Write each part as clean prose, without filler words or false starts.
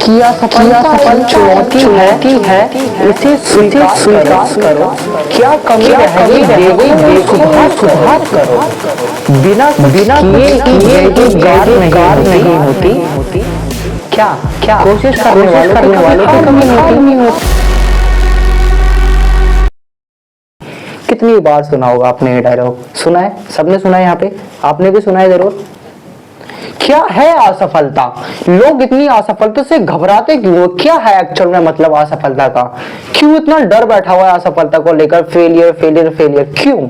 किया सफल चुनौती है इसे स्वीकार करो। क्या कमी रह गई सुधार करो। बिना किए गार नहीं होती। क्या कोशिश करने वालों की कमी नहीं होती। कितनी बार सुना होगा आपने ये डायलॉग? सुना है, सबने सुना है, यहाँ पे आपने भी सुना है जरूर। क्या है असफलता? लोग इतनी असफलता से घबराते क्यों? क्या है एक्चुअल में मतलब असफलता का? क्यों इतना डर बैठा हुआ है असफलता को लेकर? फेलियर क्यों?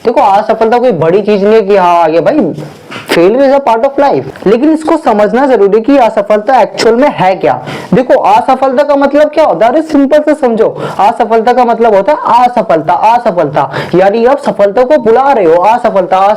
देखो, असफलता कोई बड़ी चीज नहीं है कि हाँ आगे भाई, failure is a part of life, लेकिन इसको समझना जरूरी कि असफलता एक्चुअल में है क्या। देखो, असफलता का मतलब क्या होता है? अरे सिंपल से समझो, असफलता का मतलब होता है असफलता, यानी आप सफलता को बुला रहे हो। असफलता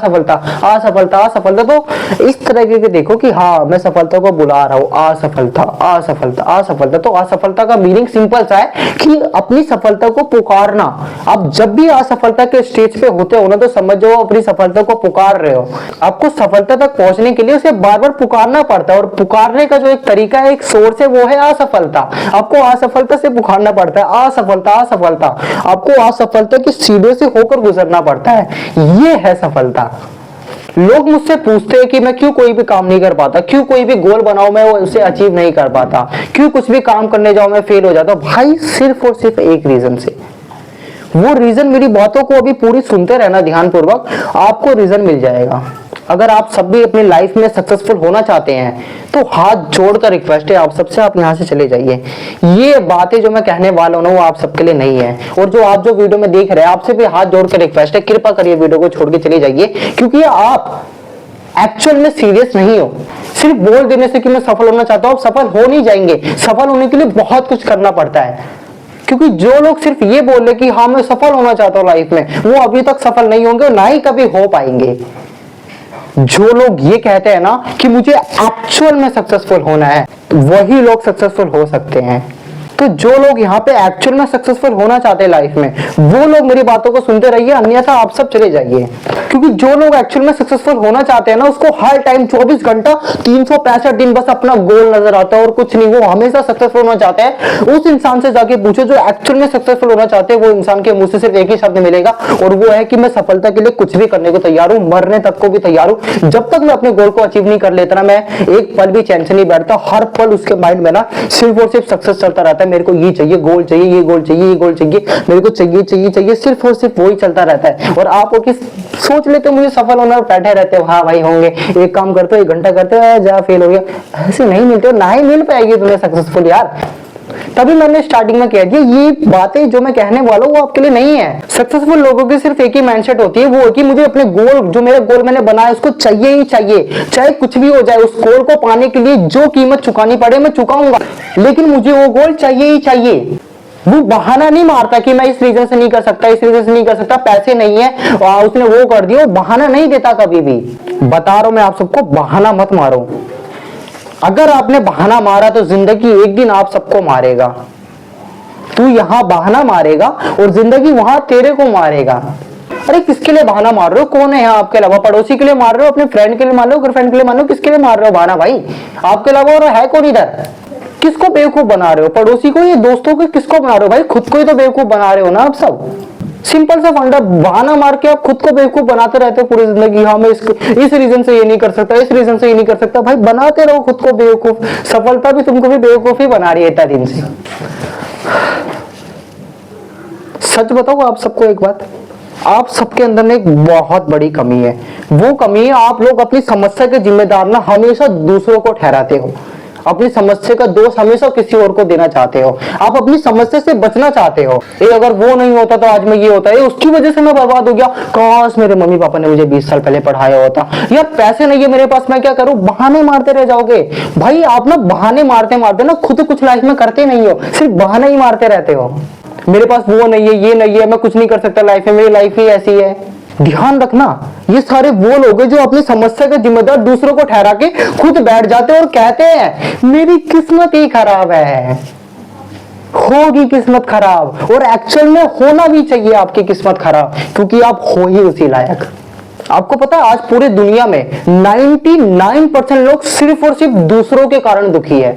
तो इस तरीके के देखो कि हाँ मैं सफलता को बुला रहा हूँ। असफलता तो असफलता का मीनिंग सिंपल सा है कि अपनी सफलता को पुकारना। आप जब भी असफलता के स्टेज पे होते हो ना, तो समझ जाओ अपनी सफलता को पुकार रहे हो। आपको सफलता तक पहुंचने के लिए उसे बार बार पुकारना पड़ता है, और पुकारने का जो एक तरीका है, एक सोर्स है, वो है असफलता। आपको असफलता से पुकारना पड़ता है। असफलता आपको असफलता की सीढ़ियों से होकर गुजरना पड़ता है। ये है सफलता। लोग मुझसे पूछते हैं कि मैं क्यों कोई भी काम नहीं कर पाता, क्यों कोई भी गोल बनाओ मैं उसे अचीव नहीं कर पाता, क्यों कुछ भी काम करने जाओ मैं फेल हो जाता हूं। भाई सिर्फ और सिर्फ एक रीजन से। वो रीजन, मेरी बातों को अभी पूरी सुनते रहना ध्यानपूर्वक, आपको रीजन मिल जाएगा। अगर आप सब भी अपनी लाइफ में सक्सेसफुल होना चाहते हैं तो हाथ जोड़कर रिक्वेस्ट है आप सबसे, आप यहाँ से चले जाइए। ये बातें जो मैं कहने वाला हूँ ना, वो आप सबके लिए नहीं है। और जो आप जो वीडियो में देख रहे हैं, आपसे भी हाथ जोड़कर रिक्वेस्ट है, कृपा करिए वीडियो को छोड़ के चले जाइए, क्योंकि आप एक्चुअल में सीरियस नहीं हो। सिर्फ बोल देने से कि मैं सफल होना चाहता हूँ, आप सफल हो नहीं जाएंगे। सफल होने के लिए बहुत कुछ करना पड़ता है, क्योंकि जो लोग सिर्फ ये बोल रहे कि हाँ मैं सफल होना चाहता हूँ लाइफ में, वो अभी तक सफल नहीं होंगे और ना ही कभी हो पाएंगे। जो लोग ये कहते हैं ना कि मुझे एक्चुअल में सक्सेसफुल होना है, वही लोग सक्सेसफुल हो सकते हैं। तो जो लोग यहाँ पे एक्चुअल में सक्सेसफुल होना चाहते हैं लाइफ में, वो लोग मेरी बातों को सुनते रहिए, अन्यथा आप सब चले जाइए। क्योंकि जो लोग एक्चुअल में सक्सेसफुल होना चाहते हैं ना, उसको हर टाइम 24 घंटा 365 दिन बस अपना गोल नजर आता है और कुछ नहीं। वो हमेशा सक्सेसफुल होना चाहते हैं। उस इंसान से जाके पूछो जो एक्चुअल में सक्सेसफुल होना चाहते हैं, वो इंसान के मुंह से सिर्फ एक ही शब्द मिलेगा, और वो है कि मैं सफलता के लिए कुछ भी करने को तैयार हूँ, मरने तक को भी तैयार हूँ। जब तक मैं अपने गोल को अचीव नहीं कर लेता ना, मैं एक पल भी चैन से नहीं बैठता। हर पल उसके माइंड में ना सिर्फ और सिर्फ सक्सेस चलता रहता है। मेरे को ये चाहिए, गोल चाहिए, ये गोल चाहिए, ये गोल चाहिए, मेरे को चाहिए, सिर्फ और सिर्फ वही चलता रहता है। और आप सोच लेते हो मुझे सफल होना, बैठे रहते हो, हाँ भाई होंगे, एक काम करते हो, 1 घंटा करते हो, जा फेल हो गया। ऐसे नहीं मिलते, ना ही मिल पाएगी तुम्हें सक्सेसफुल यार। तभी मैंने स्टार्टिंग में कह दिया, ये बातें जो मैं कहने वाला हूँ वो आपके लिए नहीं है। सक्सेसफुल लोगों की सिर्फ एक ही माइंडसेट होती है, वो है कि मुझे अपने गोल, जो मेरा गोल मैंने बनाया, उसको चाहिए ही चाहिए, चाहे कुछ भी हो जाए। उस गोल को पाने के लिए जो कीमत चुकानी पड़े मैं चुकाऊंगा, लेकिन मुझे वो गोल चाहिए ही चाहिए। वो बहाना नहीं मारता कि मैं इस रीजन से नहीं कर सकता, इस रीजन से नहीं कर सकता, पैसे नहीं है, उसने वो कर दिया, बहाना नहीं देता कभी भी। बता रहा हूं मैं आप सबको, बहाना मत मारो। अगर आपने बहाना मारा तो जिंदगी एक दिन आप सबको मारेगा। तू यहां बहाना मारेगा और जिंदगी वहां तेरे को मारेगा। अरे किसके लिए बहाना मार रहे हो? कौन है यहाँ आपके अलावा? पड़ोसी के लिए मार रहे हो, अपने फ्रेंड के लिए मार रहे हो, गर्लफ्रेंड के लिए मार रहे हो, किसके लिए मार रहे हो बहाना भाई? आपके अलावा और है कौन इधर? किसको बेवकूफ बना रहे हो? पड़ोसी को या दोस्तों को? किसको बना रहे हो भाई? खुद को ही तो बेवकूफ बना रहे हो ना आप सब। सिंपल सा फंडा, बहाना मार के आप खुद को बेवकूफ बनाते रहते हो पूरी जिंदगी। हाँ मैं इस रीजन से ये नहीं कर सकता, इस रीजन से ये नहीं कर सकता। भाई बनाते रहो खुद को बेवकूफ, सफलता भी तुमको भी बेवकूफ ही बना रही है इतना दिन से। सच बताओ आप सबको एक बात, आप सबके अंदर में एक बहुत बड़ी कमी है। वो कमी है, आप लोग अपनी समस्या के जिम्मेदार ना हमेशा दूसरों को ठहराते हो। अपनी समस्या का दोष हमेशा किसी और को देना चाहते हो। आप अपनी समस्या से बचना चाहते हो। अगर वो नहीं होता तो आज मैं ये होता है, उसकी वजह से मैं बर्बाद हो गया, काश मेरे मम्मी पापा ने मुझे 20 साल पहले पढ़ाया होता, यार पैसे नहीं है मेरे पास, मैं क्या करूं? बहाने मारते रह जाओगे भाई। आप ना बहाने मारते मारते ना खुद कुछ लाइफ में करते नहीं हो, सिर्फ बहाने ही मारते रहते हो। मेरे पास वो नहीं है, ये नहीं है, मैं कुछ नहीं कर सकता लाइफ में, मेरी लाइफ ही ऐसी है। ध्यान रखना, ये सारे वो लोग हैं जो अपनी समस्या का जिम्मेदार दूसरों को ठहरा के खुद बैठ जाते हैं और कहते हैं मेरी किस्मत ही खराब है। होगी किस्मत खराब, और एक्चुअल में होना भी चाहिए आपकी किस्मत खराब, क्योंकि आप हो ही उसी लायक। आपको पता है आज पूरी दुनिया में 99% लोग सिर्फ और सिर्फ दूसरों के कारण दुखी है।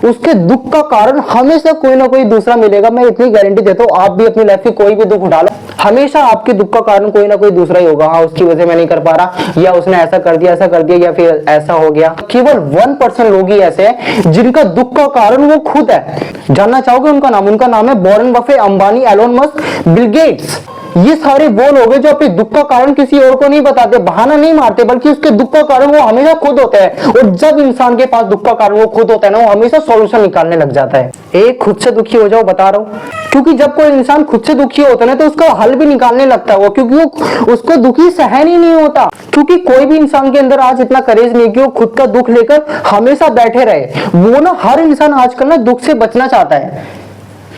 उसके दुख का कारण हमेशा कोई ना कोई दूसरा मिलेगा। मैं इतनी गारंटी देता हूँ, आप भी अपनी लाइफ की कोई भी दुख उठा लो, हमेशा आपके दुख का कारण कोई ना कोई दूसरा ही होगा। हाँ, उसकी वजह से मैं नहीं कर पा रहा, या उसने ऐसा कर दिया, या फिर ऐसा हो गया। केवल 1% लोग ही ऐसे हैं जिनका दुख का कारण वो खुद है। जानना चाहोगे उनका नाम? उनका नाम है Warren Buffett, Ambani, Elon Musk, Bill Gates. ये सारे वो लोग हैं जो अपने दुख का कारण किसी और को नहीं बताते, बहाना नहीं मारते, बल्कि उसके दुख का कारण वो हमेशा खुद होते हैं। और जब इंसान के पास दुख का कारण वो खुद होता है ना, वो हमेशा सॉल्यूशन निकालने लग जाता है। एक, खुद से दुखी हो जाओ, बता रहा हूं, क्योंकि जब कोई इंसान खुद से दुखी होता है ना, तो उसका हल भी निकालने लगता है वो, क्योंकि वो उसको दुखी सहन ही नहीं होता। क्योंकि कोई भी इंसान के अंदर आज इतना करेज नहीं कि वो खुद का दुख लेकर हमेशा बैठे रहे। वो ना, हर इंसान आजकल ना दुख से बचना चाहता है,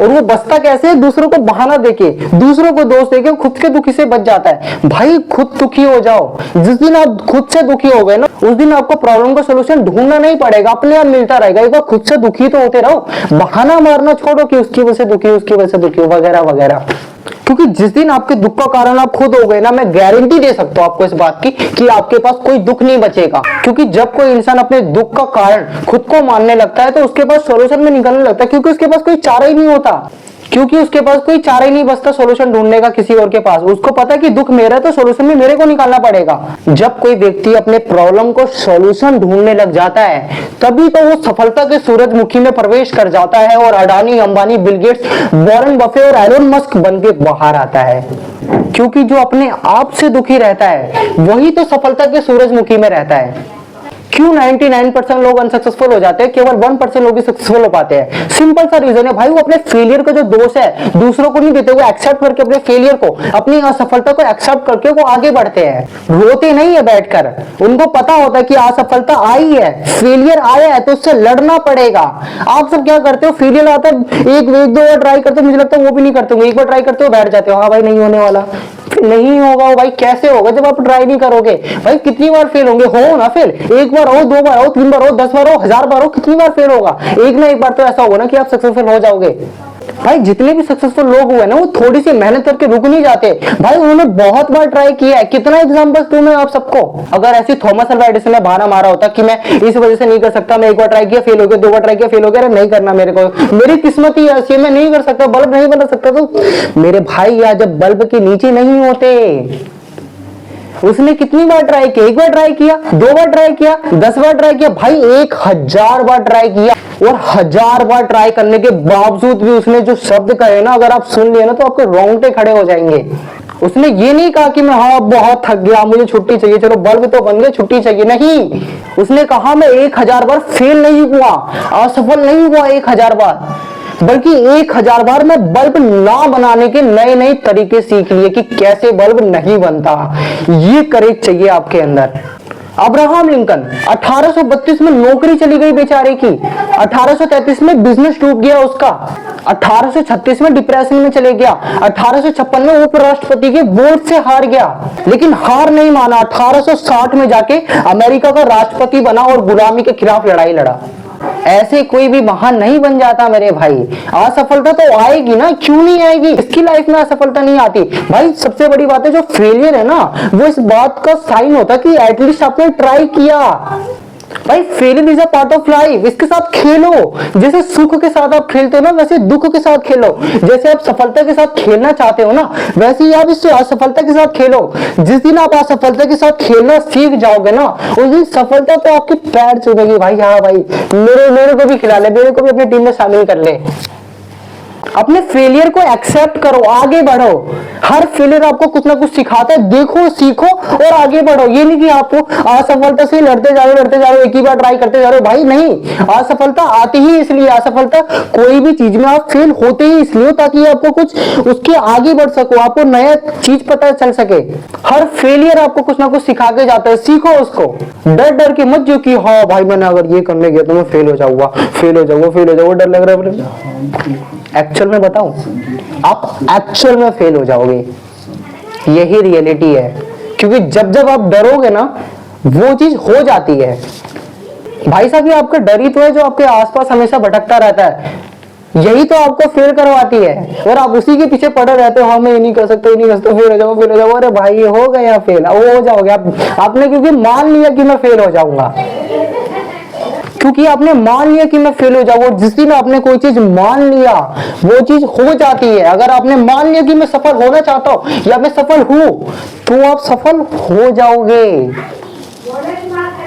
और वो बचता कैसे? दूसरों को बहाना देके, दूसरों को दोष देके खुद के दुखी से बच जाता है। भाई खुद दुखी हो जाओ। जिस दिन आप खुद से दुखी हो गए ना, उस दिन आपको प्रॉब्लम का सलूशन ढूंढना नहीं पड़ेगा, अपने आप मिलता रहेगा। एक बार खुद से दुखी तो होते रहो, बहाना मारना छोड़ो कि उसकी वजह से दुखी, उसकी वजह से दुखी, वगैरह वगैरह। क्योंकि जिस दिन आपके दुख का कारण आप खुद हो गए ना, मैं गारंटी दे सकता हूं आपको इस बात की कि आपके पास कोई दुख नहीं बचेगा। क्योंकि जब कोई इंसान अपने दुख का कारण खुद को मानने लगता है, तो उसके पास सॉल्यूशन में निकलने लगता है, क्योंकि उसके पास कोई चारा ही नहीं होता। क्योंकि उसके पास कोई चारा ही नहीं बचता सॉल्यूशन ढूंढने का किसी और के पास। उसको पता है कि दुख मेरा है, तो सॉल्यूशन भी मेरे को निकालना पड़ेगा। जब कोई व्यक्ति अपने प्रॉब्लम को सॉल्यूशन ढूंढने लग जाता है, तभी तो वो सफलता के सूरजमुखी में प्रवेश कर जाता है, और Adani, Ambani, Bill Gates, Warren Buffett और एलोन मस्क बन के बाहर आता है। क्योंकि जो अपने आप से दुखी रहता है, वही तो सफलता के सूरजमुखी में रहता है। क्यों 99% लोग अनसक्सेसफुल हो जाते हैं, केवल 1% लोग ही सक्सेसफुल हो पाते हैं? सिंपल सा रीजन है भाई, वो अपने फेलियर का जो दोष है दूसरों को नहीं देते, वो एक्सेप्ट करके अपने फेलियर को, अपनी असफलता को एक्सेप्ट करके वो आगे बढ़ते हैं। रोते नहीं है बैठकर, उनको पता होता है कि असफलता आई है, फेलियर आया है, तो उससे लड़ना पड़ेगा। आप सब क्या करते हो? फेलियर आता है, एक दो बार ट्राई करते हो, मुझे लगता है वो भी नहीं करते हो, एक बार ट्राई करते हो, बैठ जाते हो, हाँ भाई नहीं होने वाला। नहीं होगा भाई, कैसे होगा जब आप ट्राई नहीं करोगे? भाई कितनी बार फेल होंगे? हो ना फेल, एक बार हो, दो बार हो, तीन बार हो, 10 बार हो, 1000 बार हो, कितनी बार फेल होगा? एक ना एक बार तो ऐसा होगा ना कि आप सक्सेसफुल हो जाओगे। भाई जितने भी सक्सेसफुल लोग हुए ना, वो थोड़ी सी मेहनत करके रुक नहीं जाते भाई, उन्होंने बहुत बार ट्राई किया है। कितना एग्जांपल दूं मैं आप सबको? अगर ऐसी थॉमस अल्वा एडिसन ने बहाना मारा होता कि मैं इस वजह से नहीं कर सकता, मैं एक बार ट्राई किया फेल हो गया, दो बार ट्राई किया फेल हो गया, अरे नहीं करना मेरे को, मेरी किस्मत ही ऐसी है, मैं नहीं कर सकता, बल्ब नहीं बना सकता, तो मेरे भाई यार जब बल्ब के नीचे नहीं होते। उसने कितनी बार ट्राई किया? एक बार ट्राई किया, दो बार ट्राई किया, 10 बार ट्राई किया, भाई 1000 बार ट्राई किया। और 1000 बार ट्राई करने के बावजूद भी उसने जो शब्द कहे ना, अगर आप सुन लिए ना तो आपके रोंगटे खड़े हो जाएंगे। उसने ये नहीं कहा कि मैं हाँ बहुत थक गया, मुझे छुट्टी चाहिए, चलो बल्ब तो बन गए, छुट्टी चाहिए, नहीं। उसने कहा मैं 1000 बार फेल नहीं हुआ, असफल नहीं हुआ 1000 बार, बल्कि 1000 बार मैं बल्ब ना बनाने के नए नए तरीके सीख लिए कि कैसे बल्ब नहीं बनता। ये करेज चाहिए आपके अंदर। अब्राहम लिंकन 1832 में नौकरी चली गई बेचारे की, 1833 में बिजनेस डूब गया उसका, 1836 में डिप्रेशन में चले गया, 1856 में उपराष्ट्रपति के वोट से हार गया, लेकिन हार नहीं माना। 1860 में जाके अमेरिका का राष्ट्रपति बना और गुलामी के खिलाफ लड़ाई लड़ा। ऐसे कोई भी महान नहीं बन जाता मेरे भाई। असफलता तो आएगी ना, क्यों नहीं आएगी? इसकी लाइफ में असफलता नहीं आती भाई। सबसे बड़ी बात है जो फेलियर है ना, वो इस बात का साइन होता है कि एटलीस्ट आपने ट्राई किया। भाई failure is a part of life, इसके साथ खेलो। जैसे सुख के साथ आप खेलते हो ना, वैसे दुख के साथ खेलो। जैसे आप सफलता के साथ खेलना चाहते हो ना, वैसे ही आप इससे असफलता के साथ खेलो। जिस दिन आप असफलता के साथ खेलना सीख जाओगे ना, उस दिन सफलता तो आपके पैर चूमेगी भाई। हाँ भाई मेरे को भी खिला ले, मेरे को भी अपनी टीम में शामिल कर ले। अपने फेलियर को एक्सेप्ट करो, आगे बढ़ो। हर फेलियर आपको कुछ ना कुछ सिखाता है, देखो, सीखो और आगे बढ़ो। ये नहीं कि आपको असफलता से लड़ते जा रहे हो, एक ही बार ट्राई करते जा रहे हो। भाई नहीं, असफलता आती ही इसलिए, असफलता कोई भी चीज में आप फेल होते ही इसलिए हो ताकि आपको कुछ उसके आगे बढ़ सको, आपको नया चीज पता चल सके। हर फेलियर आपको कुछ ना कुछ सिखा के जाता है, सीखो उसको। डर डर के मत जो कि हाँ भाई मैंने अगर ये करने गया तो मैं फेल हो जाऊंगा, डर लग रहा है। एक्चुअल में बताऊं, आप एक्चुअल में फेल हो जाओगे। यही रियलिटी है, क्योंकि जब जब आप डरोगे ना, वो चीज हो जाती है। भाई साहब ये आपका डर ही तो है जो आपके आसपास हमेशा भटकता रहता है, यही तो आपको फेल करवाती है। और आप उसी के पीछे पड़े रहते हो, हाँ मैं ये नहीं कर सकता, फेल हो जाओ। अरे भाई हो गया फेल, वो हो जाओगे आपने, क्योंकि मान लिया कि मैं फेल हो जाऊंगा। क्योंकि आपने मान लिया कि मैं फेल हो जाऊंगा। जिस दिन आपने कोई चीज मान लिया वो चीज हो जाती है। अगर आपने मान लिया कि मैं सफल होना चाहता हूं या मैं सफल हूं तो आप सफल हो जाओगे।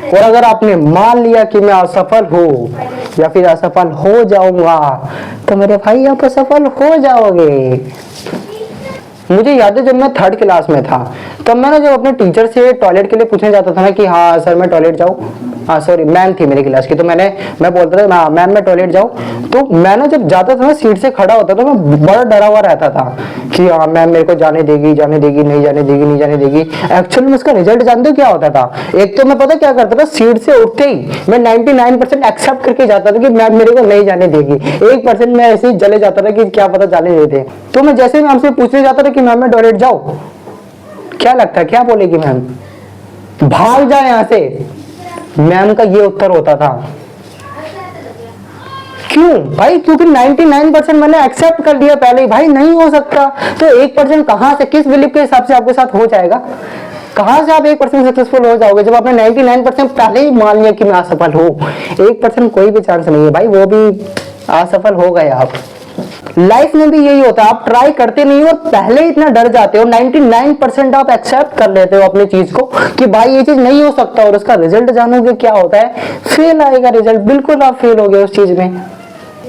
और अगर आपने मान लिया कि मैं असफल हूं या फिर असफल हो जाऊंगा तो मेरे भाई आप असफल हो जाओगे। मुझे याद है जब मैं 3rd क्लास में था तब मैं ना जब अपने टीचर से टॉयलेट के लिए पूछने जाता था ना कि हाँ सर मैं टॉयलेट जाऊँ, हाँ सॉरी मैम थी मेरी क्लास की, तो मैं बोलता था मैम मैं टॉयलेट जाऊँ। तो मैं ना जब जाता था ना सीट से खड़ा होता तो मैं बड़ा डरा हुआ रहता था कि हाँ मैम मेरे को जाने देगी नहीं जाने देगी। एक्चुअली में उसका रिजल्ट जानते हो क्या होता था? एक तो मैं पता क्या करता था, सीट से उठते ही मैं 99% एक्सेप्ट करके जाता था कि मैम मेरे को नहीं जाने देगी। 1% मैं ऐसे ही चले जाता था कि क्या पता जाने देते। तो मैं जैसे मैम से पूछने जाता था कि मैम मैं टॉयलेट जाऊँ, क्या लगता है क्या बोलेगी मैम? भाग जाए यहाँ से। मैम का ये उत्तर होता था। क्यों भाई? क्योंकि 99% मैंने एक्सेप्ट कर लिया पहले ही, भाई नहीं हो सकता। तो 1% कहां से, किस बिलीफ के हिसाब से आपके साथ हो जाएगा? कहां से आप 1% सक्सेसफुल हो जाओगे जब आपने 99% पहले ही मान लिया कि मैं असफल हूं। 1% कोई भी चांस नहीं है भाई, वो भी असफल हो गए आप। लाइफ में भी यही होता है, आप ट्राई करते नहीं हो और पहले इतना डर जाते हो, 99% आप एक्सेप्ट कर लेते हो अपनी चीज को कि भाई ये चीज नहीं हो सकता, और उसका रिजल्ट जानोगे क्या होता है? फेल आएगा रिजल्ट, बिल्कुल आप फेल हो गए उस चीज में।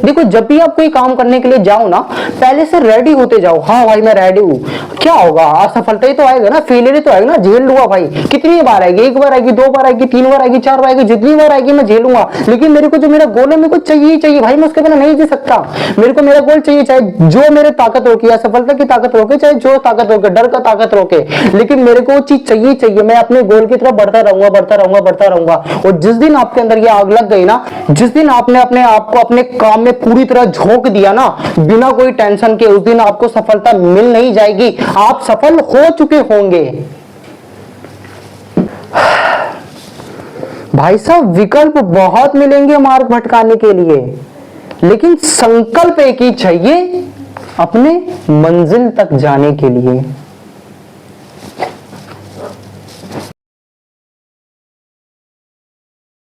देखो जब भी आप कोई काम करने के लिए जाओ ना, पहले से रेडी होते जाओ। हाँ भाई मैं रेडी हूँ, क्या होगा असफलता ही तो आएगा ना, फेलियर ही तो आएगा ना, झेल लूंगा भाई। कितनी बार आएगी? 1 बार आएगी, 2 बार आएगी, 3 बार आएगी, 4 बार आएगी, जितनी बार आएगी मैं झेलूंगा। लेकिन मेरे को जो मेरा गोल है मेरे को चाहिए चाहिए भाई, मैं उसके बिना नहीं जी सकता। मेरे को मेरा गोल चाहिए, चाहे जो मेरे ताकत रोके, असफलता की ताकत रोके, चाहे जो ताकत रोके, डर का ताकत रोके, लेकिन मेरे को वो चीज चाहिए चाहिए। मैं अपने गोल की तरफ बढ़ता रहूंगा बढ़ता रहूंगा बढ़ता रहूंगा। और जिस दिन आपके अंदर ये आग लग गई ना, जिस दिन आपने अपने आप को अपने काम में पूरी तरह झोंक दिया ना बिना कोई टेंशन के, उस दिन आपको सफलता मिल नहीं जाएगी, आप सफल हो चुके होंगे। भाई साहब विकल्प बहुत मिलेंगे मार्ग भटकाने के लिए, लेकिन संकल्प एक ही चाहिए अपने मंजिल तक जाने के लिए।